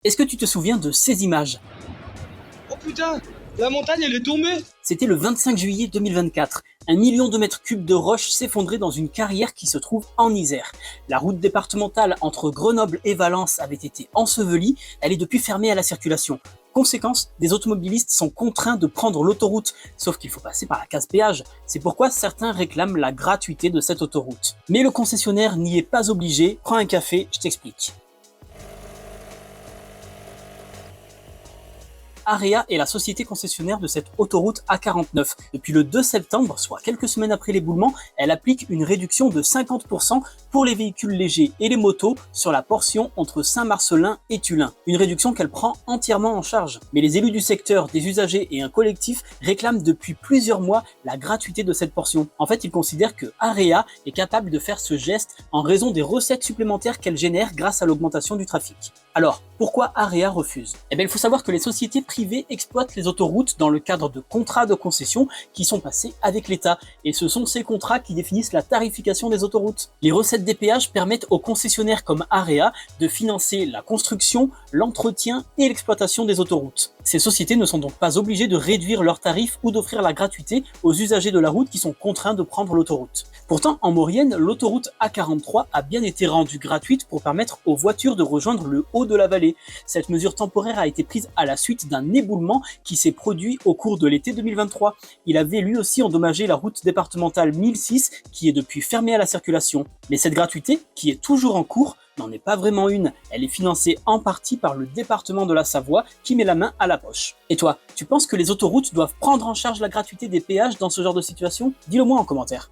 Est-ce que tu te souviens de ces images? Oh putain, la montagne elle est tombée. C'était le 25 juillet 2024. 1 million de mètres cubes de roches s'effondraient dans une carrière qui se trouve en Isère. La route départementale entre Grenoble et Valence avait été ensevelie, elle est depuis fermée à la circulation. Conséquence, des automobilistes sont contraints de prendre l'autoroute, sauf qu'il faut passer par la case péage. C'est pourquoi certains réclament la gratuité de cette autoroute. Mais le concessionnaire n'y est pas obligé. Prends un café, je t'explique. Area est la société concessionnaire de cette autoroute A49. Depuis le 2 septembre, soit quelques semaines après l'éboulement, elle applique une réduction de 50% pour les véhicules légers et les motos sur la portion entre Saint-Marcellin et Tullin. Une réduction qu'elle prend entièrement en charge. Mais les élus du secteur, des usagers et un collectif réclament depuis plusieurs mois la gratuité de cette portion. En fait, ils considèrent que Area est capable de faire ce geste en raison des recettes supplémentaires qu'elle génère grâce à l'augmentation du trafic. Alors, pourquoi Area refuse? Eh bien, il faut savoir que les sociétés privées exploitent les autoroutes dans le cadre de contrats de concession qui sont passés avec l'État. Et ce sont ces contrats qui définissent la tarification des autoroutes. Les recettes des péages permettent aux concessionnaires comme Area de financer la construction, l'entretien et l'exploitation des autoroutes. Ces sociétés ne sont donc pas obligées de réduire leurs tarifs ou d'offrir la gratuité aux usagers de la route qui sont contraints de prendre l'autoroute. Pourtant, en Maurienne, l'autoroute A43 a bien été rendue gratuite pour permettre aux voitures de rejoindre le haut de la vallée. Cette mesure temporaire a été prise à la suite d'un éboulement qui s'est produit au cours de l'été 2023. Il avait lui aussi endommagé la route départementale 1006 qui est depuis fermée à la circulation. Mais cette gratuité, qui est toujours en cours, n'en est pas vraiment une. Elle est financée en partie par le département de la Savoie qui met la main à la poche. Et toi, tu penses que les autoroutes doivent prendre en charge la gratuité des péages dans ce genre de situation? Dis-le moi en commentaire.